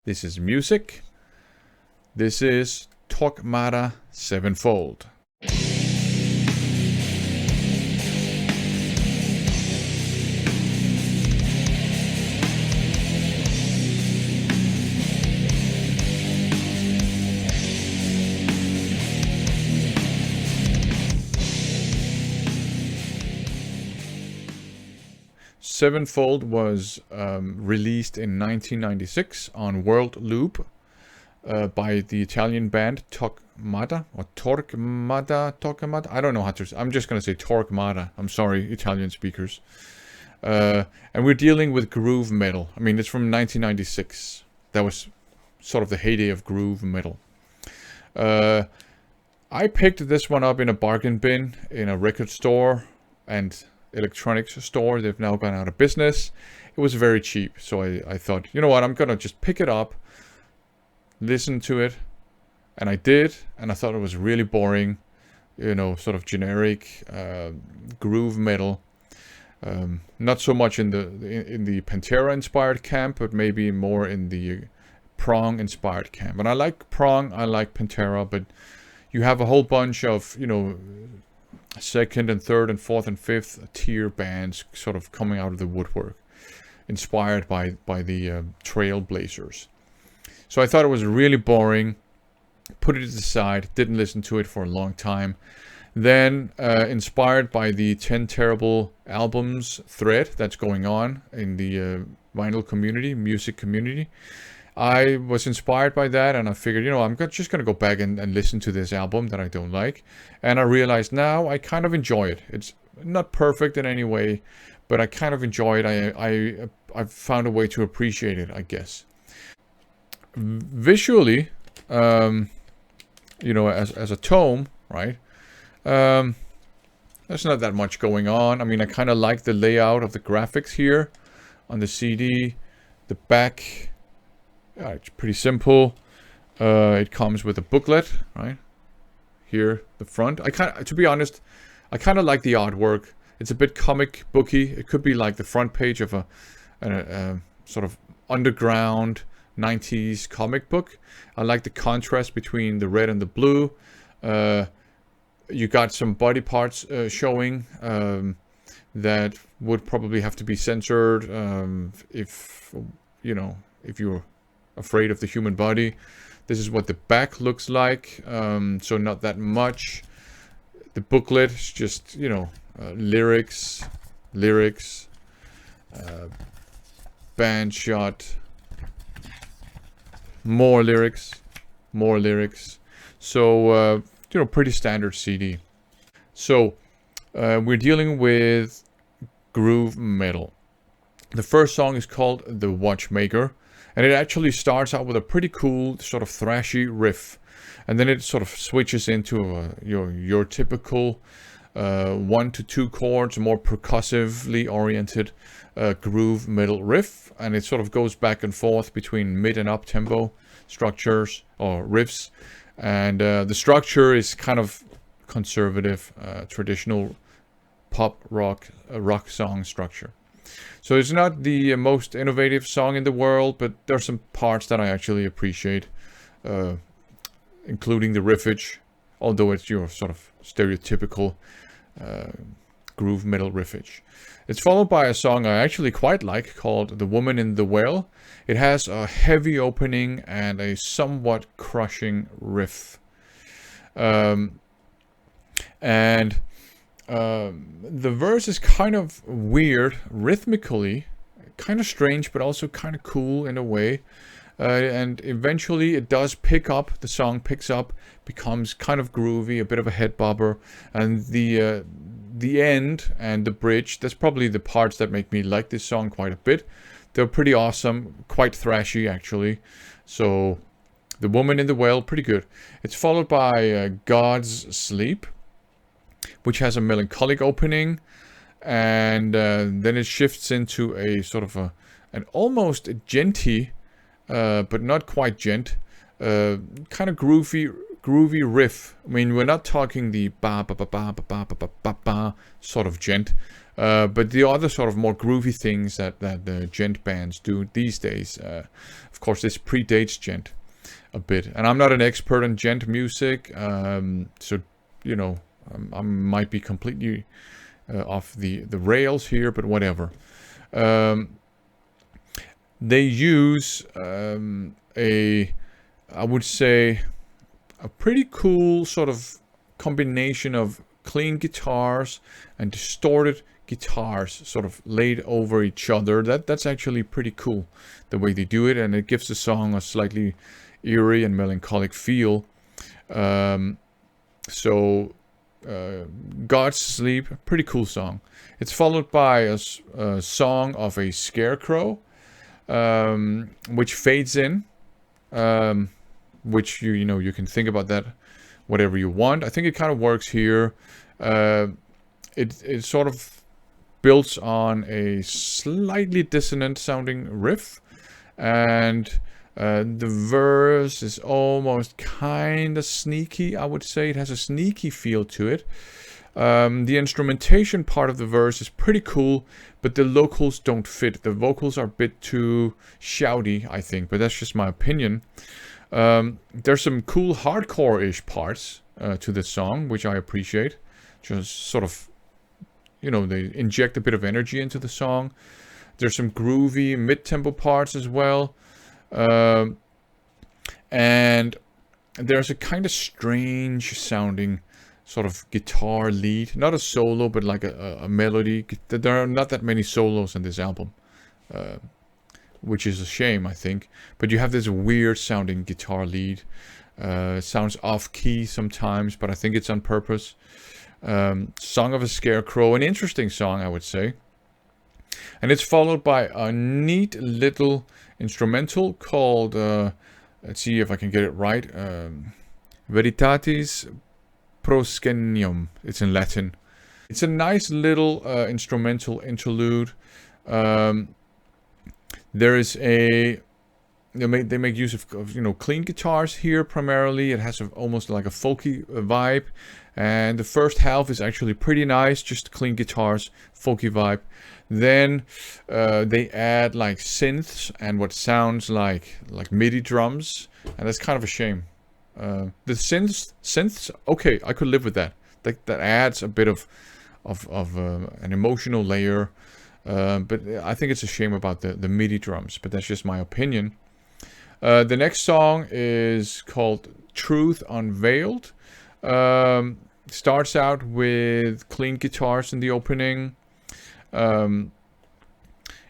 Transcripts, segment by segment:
This is music. This is Torquemada Sevenfold. Sevenfold was released in 1996 on World Loop by the Italian band Torquemada or Torquemada. I don't know how to. I'm just gonna say Torquemada. I'm sorry, Italian speakers. And we're dealing with groove metal. I mean, it's from 1996. That was sort of the heyday of groove metal. I picked this one up in a bargain bin in a record store and electronics store. They've now gone out of business. It was very cheap, so I thought, you know what, I'm gonna just pick it up, listen to it, and I did, and I thought it was really boring, you know, sort of generic groove metal. Not so much in the Pantera inspired camp, but maybe more in the prong inspired camp. And I like prong, I like Pantera, but you have a whole bunch of, you know, second and third and fourth and fifth tier bands sort of coming out of the woodwork, inspired by the Trailblazers. So I thought it was really boring, put it aside, didn't listen to it for a long time. Then inspired by the 10 terrible albums thread that's going on in the vinyl community, music community, I was inspired by that, and I figured, you know, I'm just going to go back and listen to this album that I don't like. And I realized now I kind of enjoy it. It's not perfect in any way, but I kind of enjoy it. I've found a way to appreciate it, I guess. Visually, you know, as a tome, right? There's not that much going on. I mean, I kind of like the layout of the graphics here on the CD. The back... it's pretty simple. It comes with a booklet, right? Here, the front. To be honest, I kind of like the artwork. It's a bit comic booky. It could be like the front page of a sort of underground 90s comic book. I like the contrast between the red and the blue. You got some body parts showing that would probably have to be censored if you're afraid of the human body. This is what the back looks like, so not that much. The booklet is just, you know, lyrics, band shot, more lyrics. So you know, pretty standard CD. So we're dealing with groove metal. The first song is called The Watchmaker. And it actually starts out with a pretty cool sort of thrashy riff, and then it sort of switches into your typical 1 to 2 chords, more percussively oriented groove metal riff, and it sort of goes back and forth between mid and up tempo structures or riffs, and the structure is kind of conservative, traditional pop rock song structure. So it's not the most innovative song in the world, but there's some parts that I actually appreciate, including the riffage, although it's your sort of stereotypical groove metal riffage. It's followed by a song I actually quite like called The Woman in the Well. It has a heavy opening and a somewhat crushing riff. The verse is kind of weird rhythmically, kind of strange, but also kind of cool in a way. And eventually it does pick up, the song picks up, becomes kind of groovy, a bit of a head bobber. And the end and the bridge, that's probably the parts that make me like this song quite a bit. They're pretty awesome, quite thrashy actually. So The Woman in the Well, pretty good. It's followed by God's Sleep, which has a melancholic opening, and then it shifts into a sort of an almost genty, but not quite gent, kind of groovy groovy riff. I mean, we're not talking the ba ba ba ba ba ba ba ba ba ba sort of djent, but the other sort of more groovy things that the djent bands do these days. Of course, this predates djent a bit, and I'm not an expert in djent music, so you know, I might be completely off the rails here, but whatever. They use I would say, a pretty cool sort of combination of clean guitars and distorted guitars sort of laid over each other. That's actually pretty cool, the way they do it, and it gives the song a slightly eerie and melancholic feel. God's Sleep, pretty cool song. It's followed by a song of a scarecrow, which fades in, which you can think about that whatever you want. I think it kind of works here. It sort of builds on a slightly dissonant sounding riff, and the verse is almost kind of sneaky, I would say. It has a sneaky feel to it. The instrumentation part of the verse is pretty cool, but the vocals don't fit. The vocals are a bit too shouty, I think, but that's just my opinion. There's some cool hardcore-ish parts to the song, which I appreciate. Just sort of, they inject a bit of energy into the song. There's some groovy mid-tempo parts as well. And there's a kind of strange sounding sort of guitar lead. Not a solo, but like a melody. There are not that many solos in this album. Which is a shame, I think. But you have this weird sounding guitar lead. Sounds off key sometimes, but I think it's on purpose. Song of a Scarecrow, an interesting song, I would say. And it's followed by a neat little instrumental called, let's see if I can get it right, Veritatis Proscenium. It's in Latin. It's a nice little instrumental interlude. There is they make use of clean guitars here primarily. It has almost like a folky vibe, and the first half is actually pretty nice, just clean guitars, folky vibe. Then they add like synths and what sounds like MIDI drums, and that's kind of a shame. The synths, okay, I could live with that. That adds a bit of an emotional layer. But I think it's a shame about the MIDI drums, but that's just my opinion. The next song is called Truth Unveiled. Starts out with clean guitars in the opening.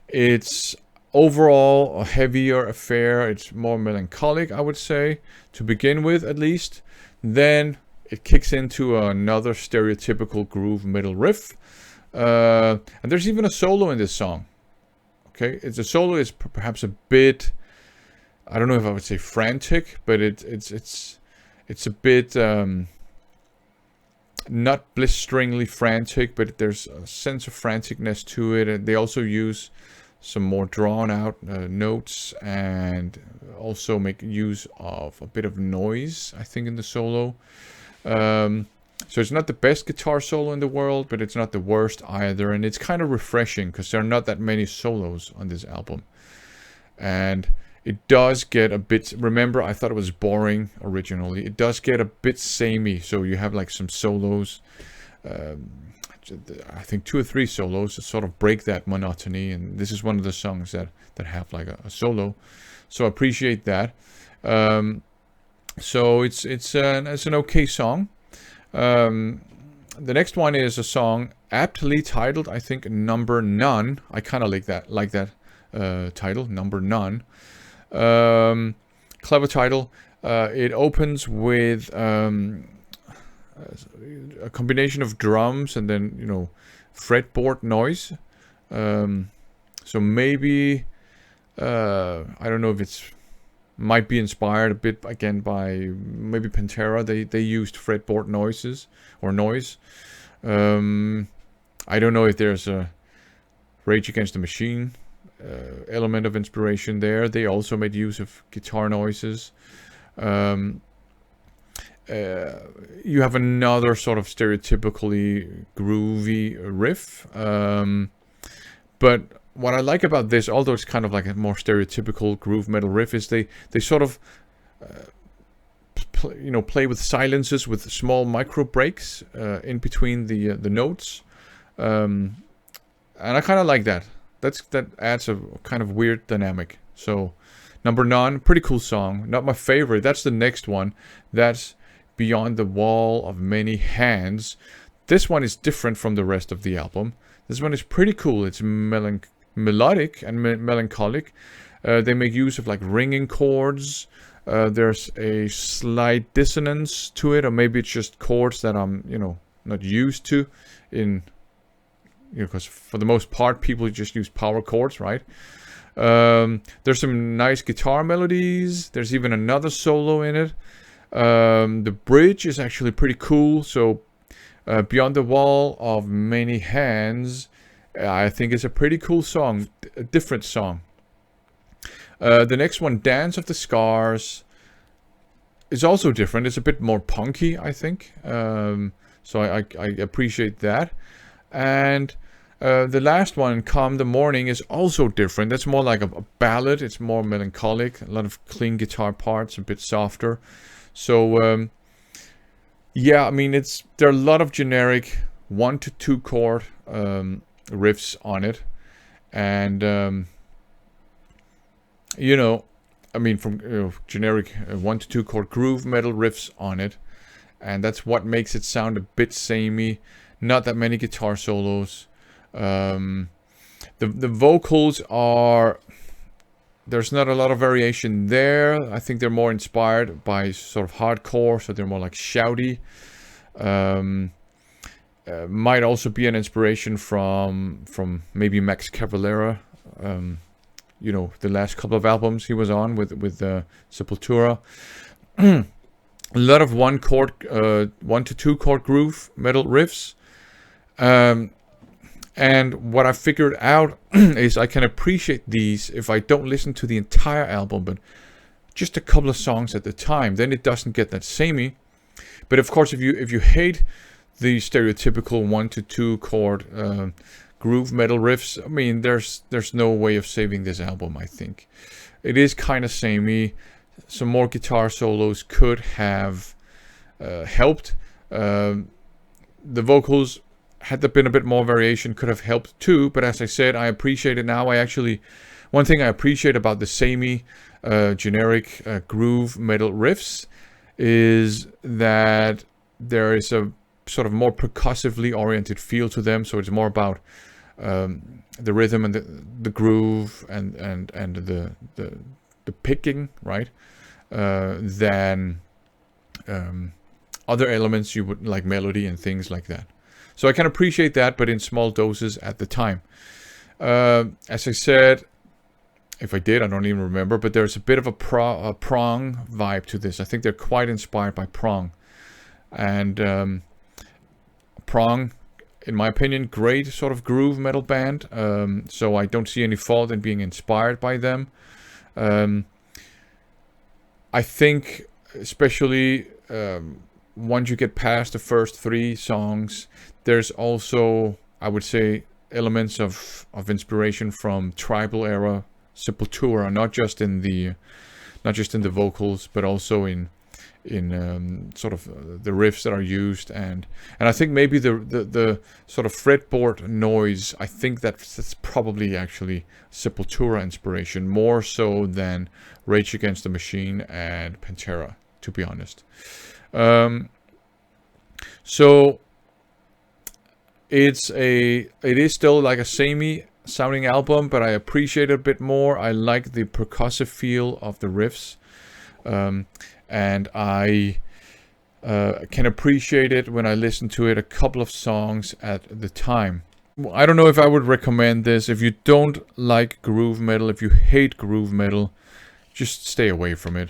It's overall a heavier affair. It's more melancholic, I would say, to begin with at least. Then it kicks into another stereotypical groove metal riff. And there's even a solo in this song. Okay, the solo is perhaps a bit, I don't know if I would say frantic, but it's a bit not blisteringly frantic, but there's a sense of franticness to it. And they also use some more drawn out notes, and also make use of a bit of noise, I think, in the solo. So it's not the best guitar solo in the world, but it's not the worst either. And it's kind of refreshing because there are not that many solos on this album. And it does get a bit, remember, I thought it was boring originally. It does get a bit samey. So you have like some solos, I think 2 or 3 solos that sort of break that monotony. And this is one of the songs that have like a solo. So I appreciate that. So it's an okay song. The next one is a song aptly titled, I think, Number None. I kind of like that title, Number None. Clever title. It opens with a combination of drums and then fretboard noise. So maybe I don't know if it's might be inspired a bit again by maybe Pantera. They used fretboard noises or noise. I don't know if there's a Rage Against the Machine element of inspiration there. They also made use of guitar noises. you have another sort of stereotypically groovy riff. But what I like about this, although it's kind of like a more stereotypical groove metal riff, is they sort of play with silences, with small micro breaks in between the notes, and I kind of like that. That adds a kind of weird dynamic. So number 9, pretty cool song. Not my favorite. That's the next one. That's Beyond the Wall of Many Hands. This one is different from the rest of the album. This one is pretty cool. It's melodic and melancholic. They make use of like ringing chords. There's a slight dissonance to it, or maybe it's just chords that I'm, not used to. Because for the most part, people just use power chords, right? There's some nice guitar melodies. There's even another solo in it. The bridge is actually pretty cool. So Beyond the Wall of Many Hands, I think it's a pretty cool song, a different song. The next one, Dance of the Scars, is also different. It's a bit more punky, I think. So I appreciate that. And the last one, Calm the Morning, is also different. That's more like a ballad. It's more melancholic. A lot of clean guitar parts, a bit softer. So yeah, I mean, there are a lot of generic 1 to 2 chord riffs on it, and from generic 1 to 2 chord groove metal riffs on it, and that's what makes it sound a bit samey. Not that many guitar solos. The vocals are, there's not a lot of variation there. I think they're more inspired by sort of hardcore, so they're more like shouty. Might also be an inspiration from maybe Max Cavalera. The last couple of albums he was on with Sepultura. A lot of 1 to 2 chord groove metal riffs. And what I figured out is I can appreciate these if I don't listen to the entire album, but just a couple of songs at a time. Then it doesn't get that samey. But of course, if you hate the stereotypical 1 to 2 chord groove metal riffs, I mean, there's no way of saving this album. I think it is kind of samey. Some more guitar solos could have helped. The vocals, had there been a bit more variation, could have helped too. But as I said, I appreciate it now. One thing I appreciate about the samey, generic groove metal riffs is that there is a sort of more percussively oriented feel to them. So it's more about the rhythm and the groove and the picking, right? Than other elements you would like, melody and things like that. So I can appreciate that, but in small doses at the time. As I said, if I did, I don't even remember, but there's a bit of a Prong vibe to this. I think they're quite inspired by Prong. And Prong, in my opinion, great sort of groove metal band. So I don't see any fault in being inspired by them. I think, especially once you get past the first 3 songs, there's also, I would say, elements of inspiration from tribal era Sepultura, not just in the vocals, but also in sort of the riffs that are used, and I think maybe the sort of fretboard noise, I think that's probably actually Sepultura inspiration, more so than Rage Against the Machine and Pantera, to be honest. So it is still like a samey sounding album, but I appreciate it a bit more. I like the percussive feel of the riffs, and I can appreciate it when I listen to it a couple of songs at the time. I don't know if I would recommend this. If you don't like groove metal, if you hate groove metal, just stay away from it.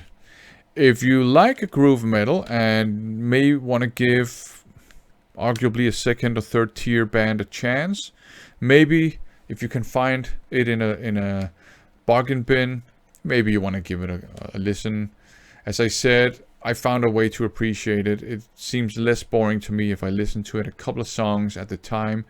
If you like groove metal and may want to give arguably a second or third tier band a chance, maybe if you can find it in a bargain bin, maybe you want to give it a listen. As I said, I found a way to appreciate it. It seems less boring to me if I listen to it a couple of songs at the time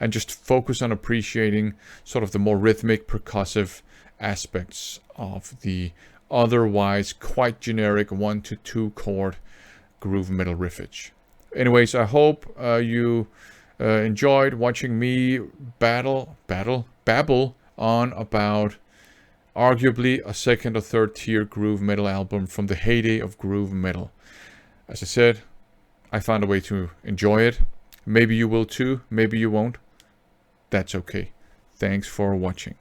and just focus on appreciating sort of the more rhythmic, percussive aspects of the otherwise quite generic 1 to 2 chord groove metal riffage. Anyways, I hope you enjoyed watching me babble on about arguably a second or third tier groove metal album from the heyday of groove metal. As I said, I found a way to enjoy it. Maybe you will too, maybe you won't. That's okay. Thanks for watching.